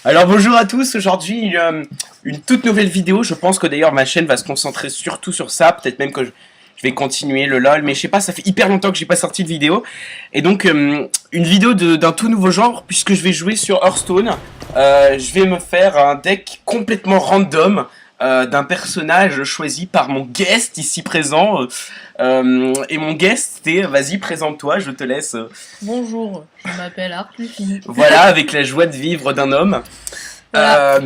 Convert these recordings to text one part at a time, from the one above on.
Alors bonjour à tous, aujourd'hui une toute nouvelle vidéo. Je pense que d'ailleurs ma chaîne va se concentrer surtout sur ça, peut-être même que je vais continuer le LOL, mais je sais pas, ça fait hyper longtemps que j'ai pas sorti de vidéo. Et donc une vidéo d'un tout nouveau genre, puisque je vais jouer sur Hearthstone. Je vais me faire un deck complètement random d'un personnage choisi par mon guest ici présent. Et mon guest, c'était, vas-y, présente-toi, je te laisse. Bonjour, je m'appelle Art Luffy. Voilà, avec la joie de vivre d'un homme. Voilà.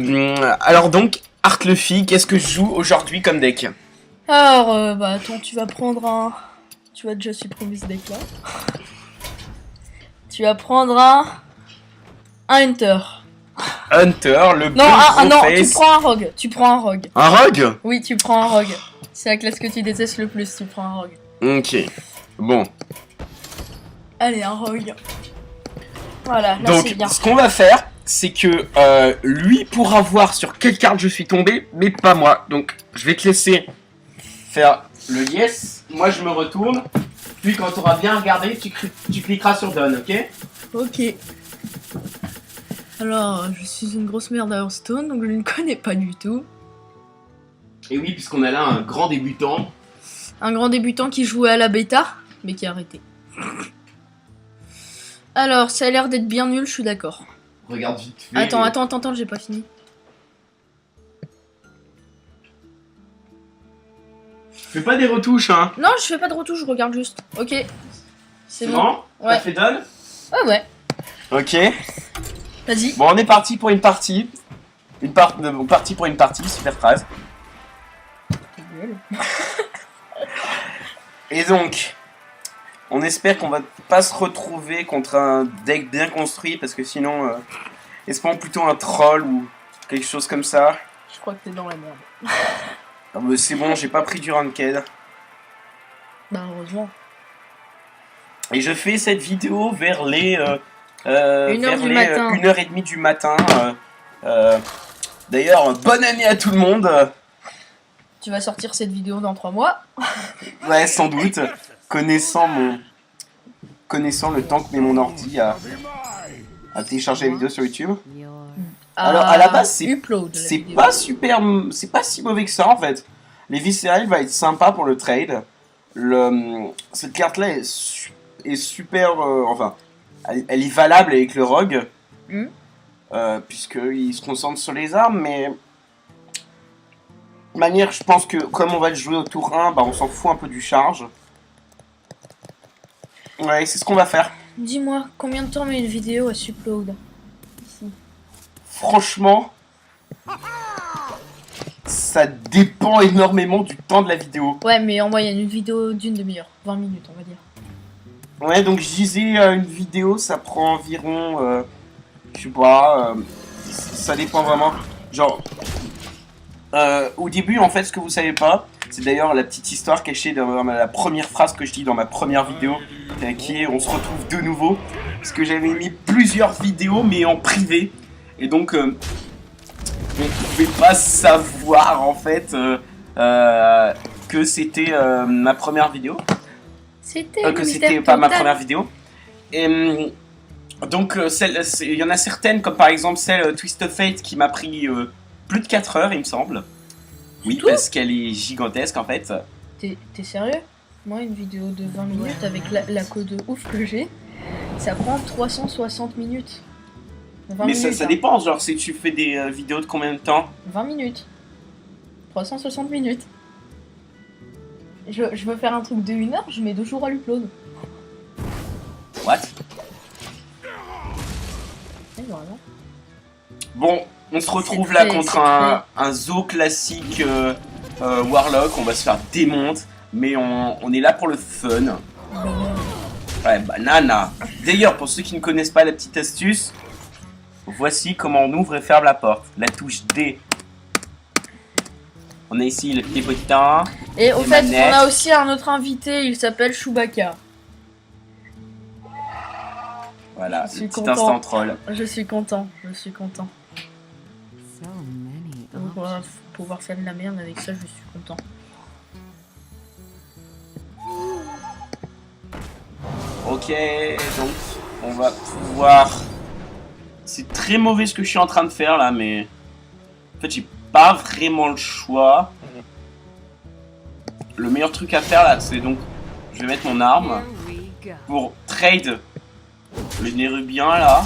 Alors donc, Art Luffy, qu'est-ce que je joue aujourd'hui comme deck? Alors, bah attends, tu vas prendre un... Tu vas déjà supprimer ce deck là. Tu vas prendre un Hunter. Hunter, le non, non, tu prends un Rogue. Tu prends un Rogue. Un Rogue? Oui, tu prends un Rogue. C'est la classe que tu détestes le plus, tu prends un Rogue. Ok, bon. Allez, un Rogue. Voilà, là donc, c'est bien. Ce qu'on va faire, c'est que lui pourra voir sur quelle carte je suis tombé, mais pas moi. Donc, je vais te laisser faire le yes. Moi, je me retourne. Puis, quand tu auras bien regardé, tu cliqueras sur Done, ok? Ok. Alors, je suis une grosse merde à Hearthstone, donc je ne connais pas du tout. Et oui, puisqu'on a là un grand débutant. Un grand débutant qui jouait à la bêta, mais qui a arrêté. Alors, ça a l'air d'être bien nul, je suis d'accord. Regarde vite fait. Attends, j'ai pas fini. Fais pas des retouches, hein. Non, je fais pas de retouche, je regarde juste. Ok. C'est bon. Ouais. T'as fait Done? Ouais. Ok. Vas-y. Bon, on est parti pour une partie. Parti pour une partie, super phrase. Et donc, on espère qu'on va pas se retrouver contre un deck bien construit, parce que sinon, espérons plutôt un troll ou quelque chose comme ça. Je crois que t'es dans la merde. Ah bah, c'est bon, j'ai pas pris du ranked. Bah heureusement. Et je fais cette vidéo vers les 1h30 du matin. D'ailleurs, bonne année à tout le monde. Tu vas sortir cette vidéo dans 3 mois. Ouais, sans doute. Connaissant le temps que met mon ordi à télécharger la vidéo sur YouTube. Alors, à la base, c'est pas si mauvais que ça, en fait. Les viscérales va être sympa pour le trade. Cette carte-là est super... enfin, elle est valable avec le rogue. Puisqu'il se concentre sur les armes, mais... De manière, je pense que comme on va le jouer au tour 1, bah on s'en fout un peu du charge. Ouais, c'est ce qu'on va faire. Dis-moi, combien de temps met une vidéo à upload ici? Franchement, ça dépend énormément du temps de la vidéo. Ouais, mais en moyenne, une vidéo d'une demi-heure, 20 minutes, on va dire. Ouais, donc je disais, une vidéo, ça prend environ, je sais pas, ça dépend vraiment. Genre, au début, en fait, ce que vous savez pas, c'est d'ailleurs la petite histoire cachée dans la première phrase que je dis dans ma première vidéo, qui est on se retrouve de nouveau, parce que j'avais mis plusieurs vidéos, mais en privé, et donc on pouvait pas savoir en fait que c'était ma première vidéo. Que c'était pas ma première vidéo. Et donc il y en a certaines, comme par exemple celle Twist of Fate qui m'a pris plus de 4 heures, il me semble. Oui, parce qu'elle est gigantesque en fait. T'es sérieux? Moi, une vidéo de 20 minutes avec la code ouf que j'ai, ça prend 360 minutes. Mais minutes, ça dépend, genre si tu fais des vidéos de combien de temps? 20 minutes. 360 minutes. Je veux faire un truc de 1 heure, je mets 2 jours à l'upload. What? Ouais, vraiment. Bon, on se retrouve là contre un Zo classique Warlock, on va se faire démonte, mais on est là pour le fun. Ouais, banana. D'ailleurs, pour ceux qui ne connaissent pas la petite astuce, voici comment on ouvre et ferme la porte. La touche D. On a ici le petit bouton. Et au fait, on a aussi un autre invité, il s'appelle Chewbacca. Voilà, le petit instant troll. Je suis content, Donc on va pouvoir faire de la merde avec ça, je suis content. Ok, donc on va pouvoir... C'est très mauvais ce que je suis en train de faire là, mais... En fait, j'ai pas vraiment le choix. Le meilleur truc à faire là, c'est donc... Je vais mettre mon arme pour trade le nérubien là.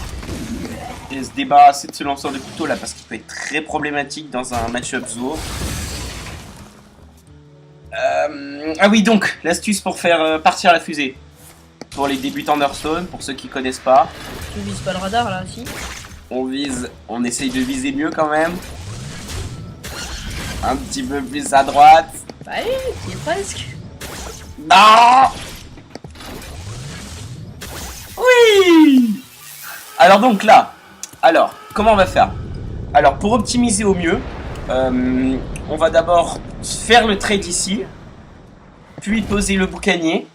Et se débarrasser de ce lanceur de couteau là, parce qu'il peut être très problématique dans un match-up Zo. Ah oui, donc, l'astuce pour faire partir la fusée. Pour les débutants d'Hearthstone, pour ceux qui connaissent pas. Tu vises pas le radar là, si? On essaye de viser mieux quand même. Un petit peu plus à droite. Allez, tu es presque. Non! Oui! Alors donc là, comment on va faire? Alors pour optimiser au mieux, on va d'abord faire le trade ici, puis poser le boucanier,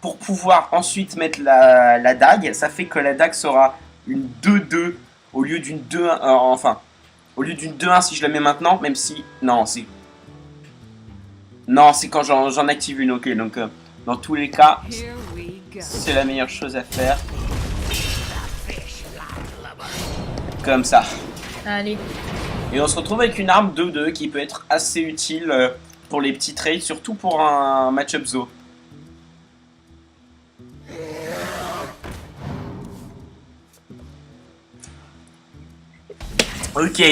pour pouvoir ensuite mettre la dague. Ça fait que la dague sera une 2-2 au lieu d'une 2-1, enfin, au lieu d'une 2-1 si je la mets maintenant, même si... Non, c'est... Non, c'est quand j'en active une, ok, donc dans tous les cas, c'est la meilleure chose à faire. Comme ça. Allez. Et on se retrouve avec une arme 2-2 qui peut être assez utile pour les petits trades, surtout pour un match-up Zo. Ok.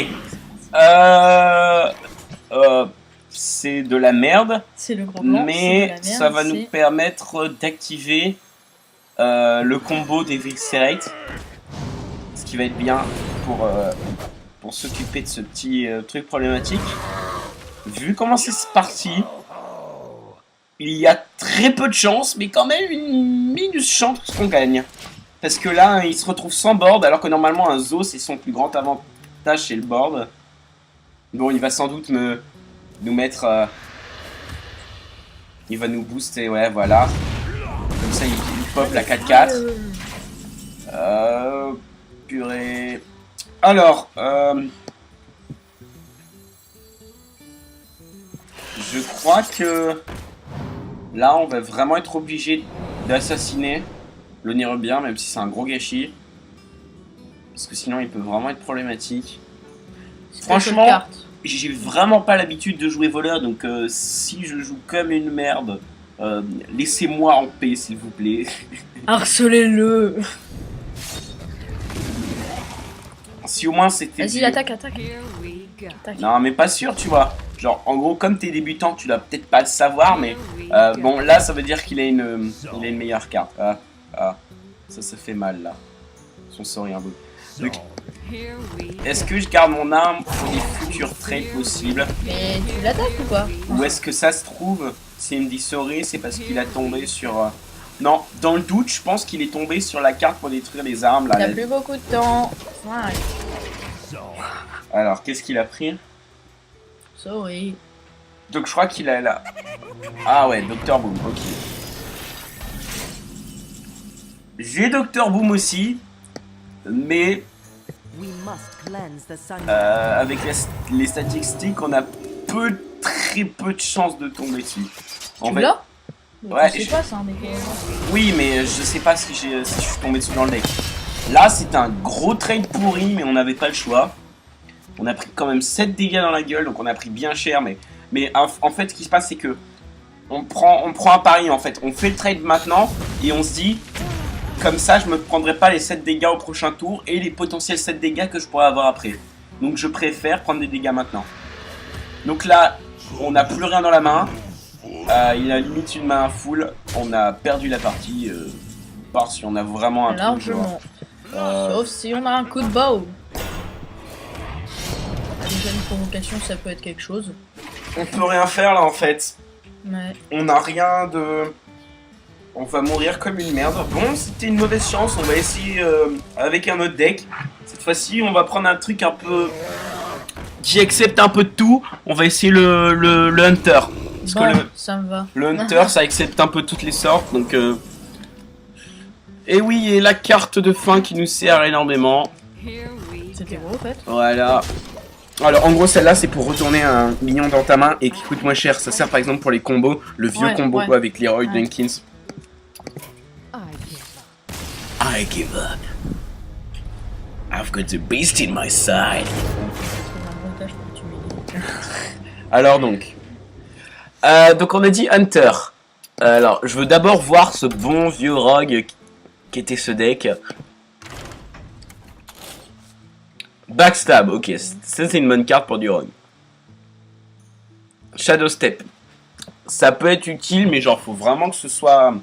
C'est de la merde. C'est le gros blanc. Mais merde, ça va nous permettre d'activer le combo des Viscerate. Ce qui va être bien pour s'occuper de ce petit truc problématique. Vu comment c'est parti, il y a très peu de chance, mais quand même une minus chance qu'on gagne. Parce que là, il se retrouve sans board, alors que normalement un Zo, c'est son plus grand avantage, c'est le board. Bon, il va sans doute nous mettre... il va nous booster, ouais, voilà. Comme ça, il pop la 4-4. Purée... Alors, je crois que... Là, on va vraiment être obligé d'assassiner le nérubien, même si c'est un gros gâchis. Parce que sinon, il peut vraiment être problématique. Franchement, j'ai vraiment pas l'habitude de jouer voleur, donc si je joue comme une merde, laissez-moi en paix, s'il vous plaît. Harcelez-le. Si au moins c'était... Vas-y, attaque. Non, mais pas sûr, tu vois. Genre, en gros, comme t'es débutant, tu dois peut-être pas le savoir, mais... bon, là, ça veut dire qu'il a une meilleure carte. Ça fait mal, là. Son sorry, un peu. Donc, est-ce que je garde mon arme pour des futurs trades possibles? Mais tu l'attaques ou pas? Ou est-ce que ça se trouve, s'il me dit sorry, c'est parce qu'il a tombé sur... Non, dans le doute, je pense qu'il est tombé sur la carte pour détruire les armes, là. T'as plus beaucoup de temps. Ouais. Alors, qu'est-ce qu'il a pris? Sorry. Donc, je crois qu'il a là... Ah ouais, Dr Boom, ok. J'ai Dr Boom aussi, mais... avec les statistiques, on a très peu de chances de tomber dessus. Tu l'as? Ouais, je sais pas, c'est un mec. Oui, mais je sais pas si je suis tombé dessus dans le deck. Là, c'est un gros trade pourri, mais on n'avait pas le choix. On a pris quand même 7 dégâts dans la gueule, donc on a pris bien cher. Mais en fait, ce qui se passe, c'est que on prend un pari, en fait. On fait le trade maintenant, et on se dit... Comme ça, je me prendrai pas les 7 dégâts au prochain tour et les potentiels 7 dégâts que je pourrais avoir après. Donc je préfère prendre des dégâts maintenant. Donc là, on n'a plus rien dans la main. Il a limite une main full. On a perdu la partie. Part si on a vraiment un largement. Sauf si on a un coup de bow. Déjà une provocation, ça peut être quelque chose. On peut rien faire là en fait. Ouais. On n'a rien de... On va mourir comme une merde. Bon, c'était une mauvaise chance. On va essayer avec un autre deck. Cette fois-ci, on va prendre un truc un peu... qui accepte un peu de tout. On va essayer le Hunter. Parce Bon, que ça me va. le Hunter, ça accepte un peu toutes les sortes. Donc, et oui, et la carte de fin qui nous sert énormément. C'était gros, en fait. Voilà. Alors en gros celle-là c'est pour retourner un minion dans ta main et qui coûte moins cher. Ça sert par exemple pour les combos, le vieux combo ouais. avec Leroy Ouais. Jenkins. I give up. I've got the beast in my side. Alors donc on a dit Hunter. Alors je veux d'abord voir ce bon vieux rogue qui était ce deck. Backstab, ok, ça c'est une bonne carte pour du rogue. Shadow Step, ça peut être utile, mais genre faut vraiment que ce soit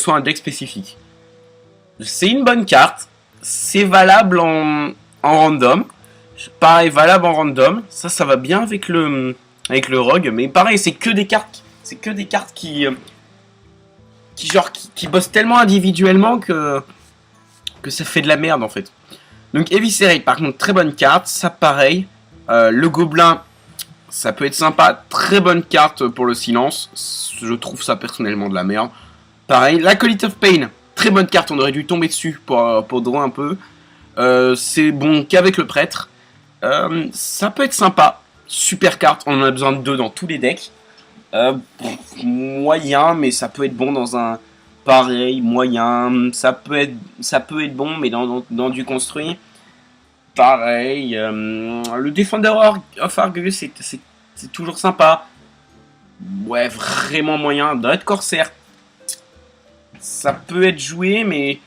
un deck spécifique. C'est une bonne carte, c'est valable en random, pareil valable en random. Ça va bien avec le rogue, mais pareil c'est que des cartes, qui bossent tellement individuellement que ça fait de la merde en fait. Donc Eviscerate par contre très bonne carte, ça pareil. Le gobelin, ça peut être sympa, très bonne carte pour le silence. Je trouve ça personnellement de la merde. Pareil, l'Acolyte of Pain, très bonne carte, on aurait dû tomber dessus pour draw un peu. C'est bon qu'avec le prêtre. Ça peut être sympa, super carte, on en a besoin de 2 dans tous les decks. Moyen, mais ça peut être bon dans un... Pareil, moyen, ça peut être bon, mais dans du construit. Pareil, le Defender of Argus, c'est toujours sympa. Ouais, vraiment moyen. Dread Corsair, ça peut être joué, mais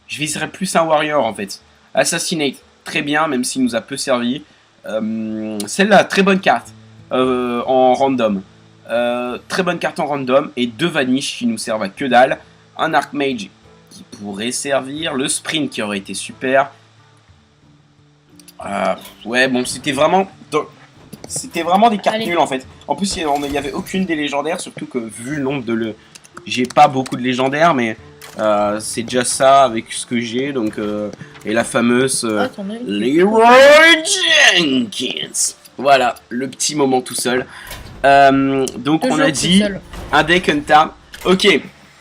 je viserais plus un Warrior en fait. Assassinate, très bien, même s'il nous a peu servi. Celle-là, très bonne carte en random. Très bonne carte en random. Et 2 Vanish qui nous servent à que dalle. Un Archmage qui pourrait servir, le Sprint qui aurait été super. Ouais, bon, c'était vraiment des cartes nulles en fait. En plus, il n'y avait aucune des légendaires, surtout que vu le nombre de j'ai pas beaucoup de légendaires, mais c'est déjà ça avec ce que j'ai, donc et la fameuse Leroy Jenkins. Voilà, le petit moment tout seul. Donc on a dit un deck Unta. Ok,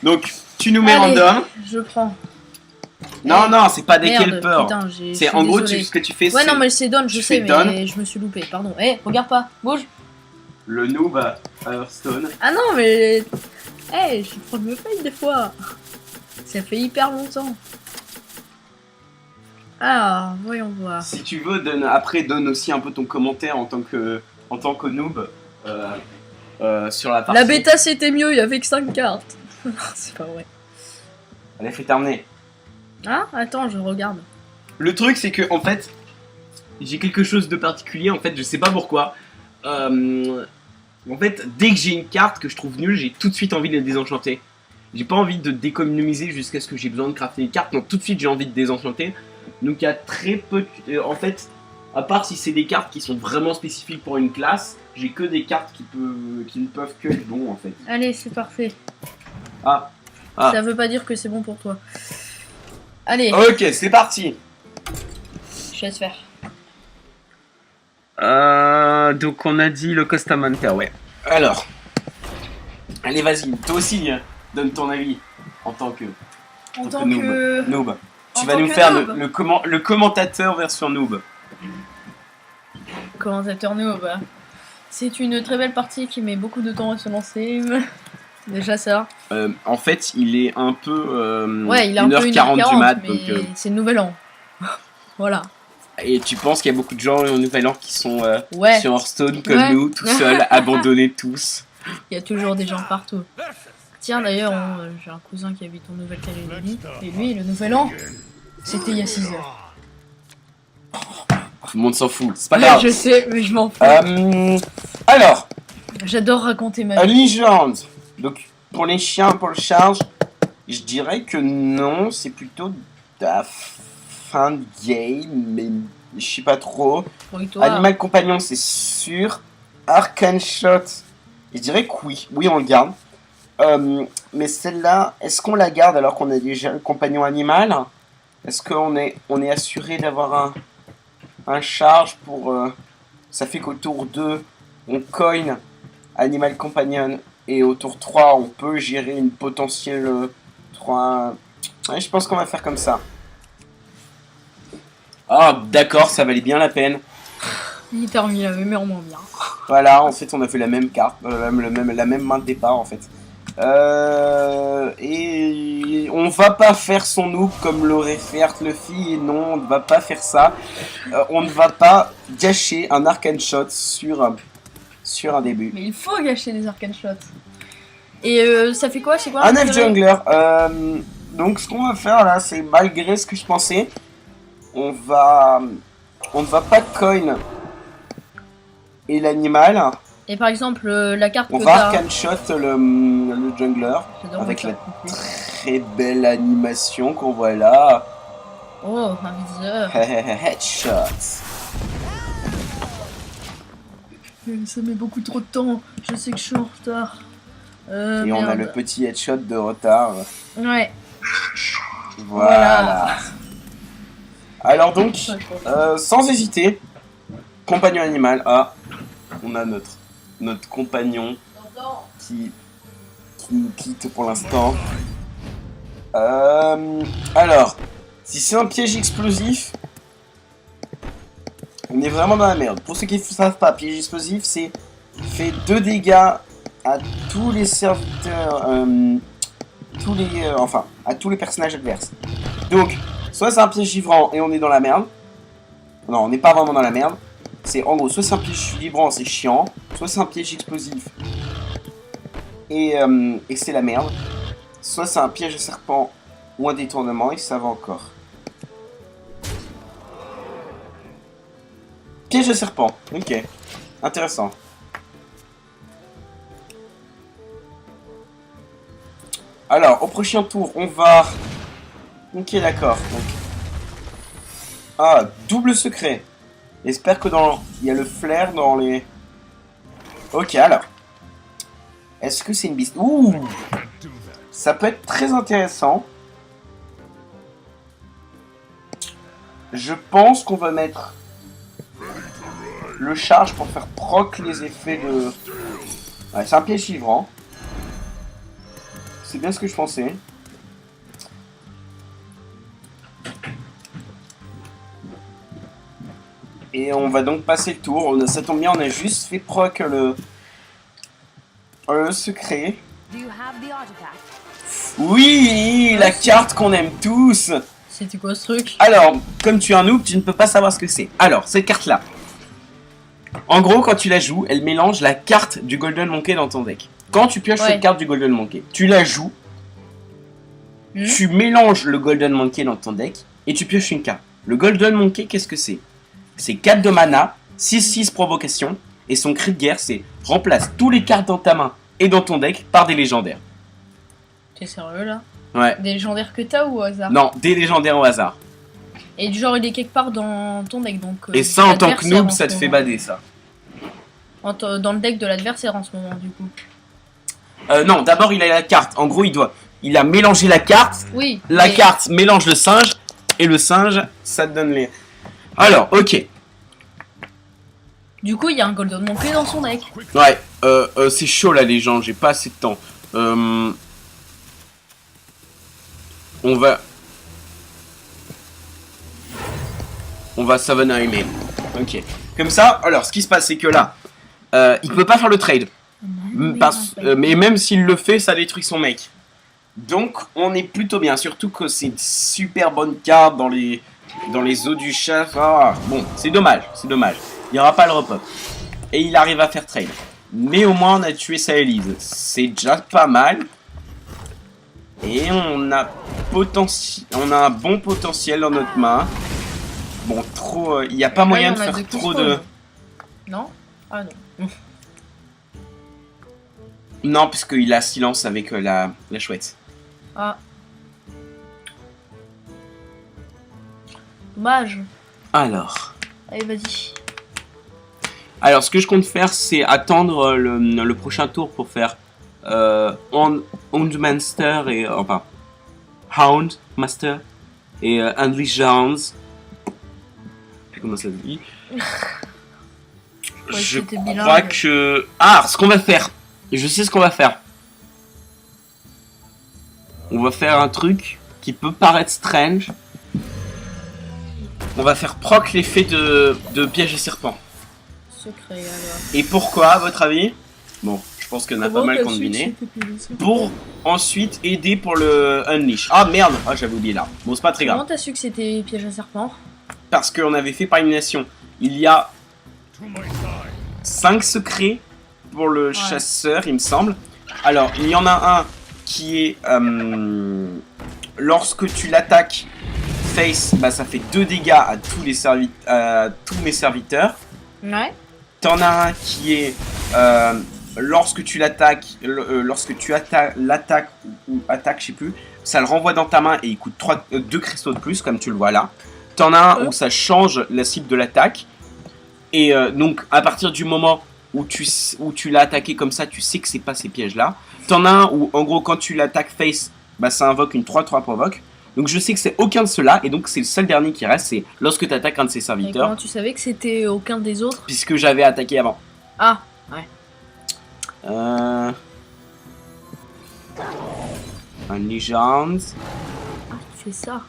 donc tu nous mets random. Je prends. Non, non, c'est pas des Merde, kelpers. putain, C'est en gros, ce que tu fais, ouais, c'est... non, mais c'est Don, je sais, mais Don. je me suis loupé, pardon. Eh, regarde pas, bouge. Le noob à Hearthstone. Ah non, mais... Eh, je prends de me fight des fois. Ça fait hyper longtemps. Alors, voyons voir. Si tu veux, donne aussi un peu ton commentaire en tant que noob sur la partie. La bêta, c'était mieux, avec 5 cartes. C'est pas vrai. Allez, fais terminer. Ah, attends, je regarde. Le truc, c'est que, en fait, j'ai quelque chose de particulier, en fait, je sais pas pourquoi. En fait, dès que j'ai une carte que je trouve nulle, j'ai tout de suite envie de la désenchanter. J'ai pas envie de d'économiser jusqu'à ce que j'ai besoin de crafter une carte, donc tout de suite j'ai envie de désenchanter. Donc il y a très peu de... En fait, à part si c'est des cartes qui sont vraiment spécifiques pour une classe, j'ai que des cartes qui ne peuvent que être bon en fait. Allez, c'est parfait. Ah. Ça veut pas dire que c'est bon pour toi. Allez. Ok, c'est parti. Je laisse faire. Donc on a dit le Custom Hunter, ouais. Alors, allez vas-y, toi aussi, donne ton avis en tant que noob. Tu vas nous faire le commentateur version noob. Commentateur noob. C'est une très belle partie qui met beaucoup de temps à se lancer. Déjà ça. En fait, il est un peu ouais, il est un peu 1h40 du mat, donc c'est le nouvel an. Voilà. Et tu penses qu'il y a beaucoup de gens au Nouvel An qui sont sur Hearthstone comme nous, tout seuls, abandonnés tous. Il y a toujours des gens partout. Tiens, d'ailleurs, j'ai un cousin qui habite en Nouvelle-Calédonie, et lui, le Nouvel An, c'était il y a 6 heures. Tout le monde s'en fout, c'est pas grave. Je sais, mais je m'en fous. Alors, j'adore raconter ma vie. Legend. Donc, pour les chiens, pour le charge, je dirais que non, c'est plutôt la fin de game, mais je sais pas trop. Animal Compagnon, c'est sûr. Arcane Shot, je dirais que oui. Oui, on le garde. Mais celle-là, est-ce qu'on la garde alors qu'on a déjà le compagnon animal? Est-ce qu'on est assuré d'avoir un charge pour... ça fait qu'au tour 2, on coin Animal Companion. Et au tour 3, on peut gérer une potentielle 3... Ouais, je pense qu'on va faire comme ça. Ah, d'accord, ça valait bien la peine. Il termine la même heure moins bien. Voilà, en fait, on a fait la même carte, la même main de départ, en fait. Et on va pas faire son noob comme l'aurait fait Luffy, et non, on ne va pas faire ça. On ne va pas gâcher un arcane shot sur un début. Mais il faut gâcher des arcane shots. Et ça fait quoi? C'est quoi Un elf jungler. Donc ce qu'on va faire là, c'est malgré ce que je pensais, on ne va pas coin et l'animal. Et par exemple, la carte On que va t'as... arcane shot le jungler avec la très belle animation qu'on voit là. Oh, un viseur. Headshot. Ça met beaucoup trop de temps. Je sais que je suis en retard. Et on a le petit headshot de retard. Ouais. Voilà. Alors donc, sans hésiter, compagnon animal. Ah, on a notre compagnon qui nous quitte pour l'instant. Alors, si c'est un piège explosif, on est vraiment dans la merde. Pour ceux qui ne savent pas, piège explosif, c'est fait 2 dégâts à tous les serviteurs, à tous les personnages adverses. Donc, soit c'est un piège givrant et on est dans la merde. Non, on n'est pas vraiment dans la merde. C'est en gros, soit c'est un piège vibrant, c'est chiant, soit c'est un piège explosif et c'est la merde, soit c'est un piège de serpent ou un détournement et ça va encore. Piège de serpent, ok, intéressant. Alors, au prochain tour, on va... Ok, d'accord, donc... Ah, double secret. J'espère que il y a le flair dans les... Ok, alors. Est-ce que c'est une bise? Ouh! Ça peut être très intéressant. Je pense qu'on va mettre le charge pour faire proc les effets de... Ouais, c'est un piège givrant. C'est bien ce que je pensais. Et on va donc passer le tour. Ça tombe bien, on a juste fait proc le secret. Oui, la carte qu'on aime tous. C'était quoi ce truc? Alors, comme tu es un noob, tu ne peux pas savoir ce que c'est. Alors, cette carte-là. En gros, quand tu la joues, elle mélange la carte du Golden Monkey dans ton deck. Quand tu pioches cette carte du Golden Monkey, tu la joues, tu mélanges le Golden Monkey dans ton deck, et tu pioches une carte. Le Golden Monkey, qu'est-ce que c'est? C'est 4 de mana, 6-6 provocation, et son cri de guerre, c'est remplace tous les cartes dans ta main et dans ton deck par des légendaires. T'es sérieux là? Ouais. Des légendaires que t'as ou au hasard? Non, des légendaires au hasard. Et du genre il est quelque part dans ton deck donc... et ça en tant que noob, ça te fait bader ça. Dans le deck de l'adversaire en ce moment du coup. Non, d'abord il a la carte. En gros, il a mélangé la carte. Oui. La carte mélange le singe. Et le singe, ça te donne les... Alors, ok. Du coup, il y a un Golden Monkey dans son deck. Ouais, c'est chaud là les gens, j'ai pas assez de temps. On va Savonaimer. Ok. Comme ça, alors ce qui se passe c'est que là, il peut pas faire le trade. Mais même s'il le fait, ça détruit son mec. Donc on est plutôt bien, surtout que c'est une super bonne carte dans les eaux du chat. Ah, bon, c'est dommage. Il n'y aura pas le repop. Et il arrive à faire trade. Mais au moins on a tué sa Elise. C'est déjà pas mal. Et on a un bon potentiel dans notre main. Bon, trop... il n'y a pas moyen de faire trop de... Non? Ah non. Non, puisqu'il a silence avec la chouette. Ah. Dommage. Alors. Allez, vas-y. Alors, ce que je compte faire, c'est attendre le prochain tour pour faire Houndmaster et... enfin... Houndmaster et Unleash Hounds. Comment ça se dit? Je crois que... Ah, ce qu'on va faire. Je sais ce qu'on va faire. On va faire un truc qui peut paraître strange. On va faire proc l'effet de piège et serpent. secret alors. Et pourquoi, à votre avis? Bon, je pense qu'il y en a pas mal qui ont deviné. Pour ensuite aider pour le Unleash. Ah merde, ah j'avais oublié là. Bon, c'est pas très grave. Comment t'as su que c'était piège à serpent? Parce qu'on avait fait par élimination. Il y a 5 secrets pour le chasseur, il me semble. Alors, il y en a un qui est... lorsque tu l'attaques face, bah, ça fait 2 dégâts à tous mes serviteurs. Ouais. T'en as un qui est... lorsque tu l'attaques, l'attaques ou attaques, je sais plus, ça le renvoie dans ta main et il coûte 2 cristaux de plus, comme tu le vois là. T'en as un où ça change la cible de l'attaque. Et donc, à partir du moment où tu l'as attaqué comme ça, tu sais que c'est pas ces pièges-là. T'en as un où, en gros, quand tu l'attaques face, bah, ça invoque une 3-3 provoque. Donc, je sais que c'est aucun de ceux-là. Et donc, c'est le seul dernier qui reste, c'est lorsque tu attaques un de ses Et serviteurs. comment tu savais que c'était aucun des autres? Puisque j'avais attaqué avant. Ah, ouais. Un Legend. Ah, tu fais ça.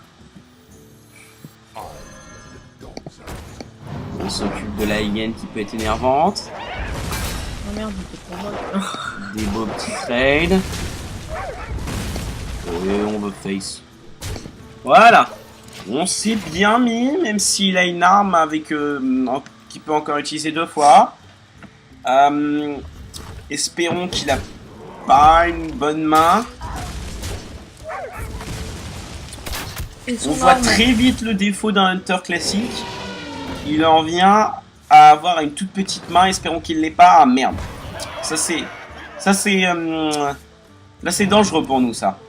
On s'occupe de la hyène qui peut être énervante. Oh merde, j'étais trop molle. Des beaux petits trades. Et on veut face. Voilà. On s'est bien mis, même s'il a une arme avec qu'il peut encore utiliser 2 fois. Espérons qu'il a pas une bonne main. On voit très vite le défaut d'un hunter classique. Il en vient à avoir une toute petite main. Espérons qu'il l'ait pas. Ah merde. Ça c'est là c'est dangereux pour nous ça.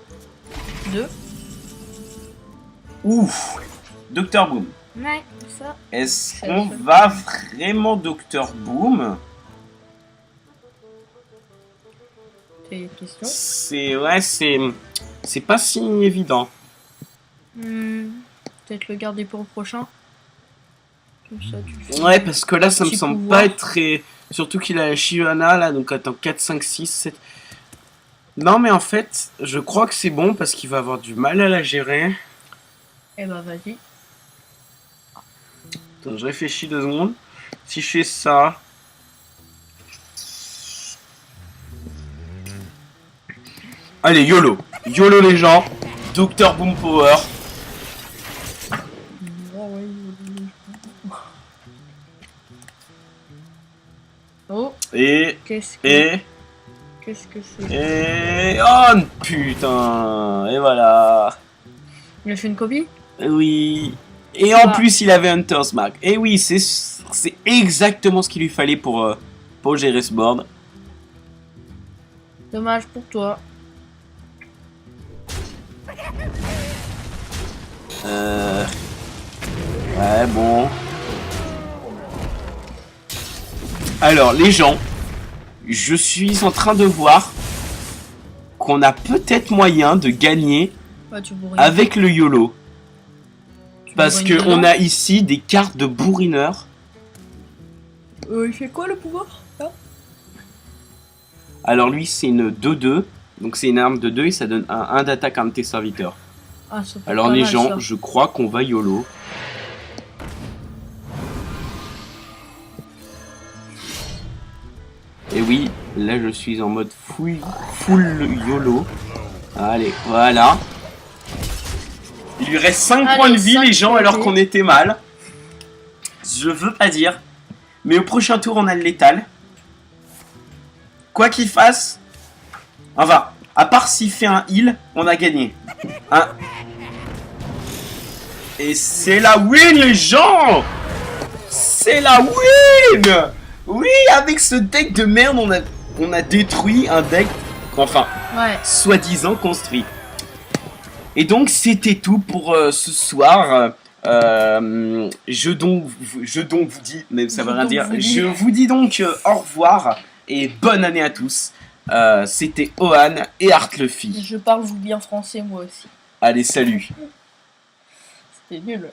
2. Ouf. Dr Boom. Ouais, ça. Est-ce qu'on va vraiment Dr Boom? T'as une question? C'est pas si évident. Peut-être le garder pour le prochain. Comme ça, tu fais Ouais, parce que là, ça me petit semble pouvoir. pas être très... Surtout qu'il a la Shyvana, là, donc attends, 4, 5, 6, 7... Non, mais en fait, je crois que c'est bon, parce qu'il va avoir du mal à la gérer. Eh bah, vas-y. Attends, je réfléchis 2 secondes. Si je fais ça... Allez, YOLO. YOLO les gens. Dr Boom Power. Oh, Et... qu'est-ce que c'est? Et... Oh putain. Et voilà. Il a fait une copie? Oui. Et en plus, il avait Hunter's Mark. Et oui, c'est exactement ce qu'il lui fallait pour gérer ce board. Dommage pour toi. Ouais, bon. Alors, les gens, je suis en train de voir qu'on a peut-être moyen de gagner Ouais, tu bourrines. avec le YOLO. Parce bourrines qu'on dedans. a ici des cartes de bourrineur. Il fait quoi le pouvoir là? Alors lui, c'est une 2-2. Donc c'est une arme de 2 et ça donne un 1 d'attaque à un de tes serviteurs. Ah, ça peut Alors pas les mal, gens, ça. je crois qu'on va YOLO. Et oui, là je suis en mode full YOLO. Allez, voilà. Il lui reste 5 Allez, points de vie 5 les gens points de alors vie. qu'on était mal. Je veux pas dire. Mais au prochain tour on a le létal. Quoi qu'il fasse. Enfin, à part s'il fait un heal, on a gagné. Hein. Et c'est la win les gens. C'est la win. Oui, avec ce deck de merde, on a détruit un deck, enfin, Ouais. soi-disant construit. Et donc, c'était tout pour ce soir. Je donc vous dis, mais ça veut rien dire. Je vous dis donc au revoir et bonne année à tous. C'était Ohan et Art Luffy. Je parle bien français moi aussi. Allez, salut. C'était nul.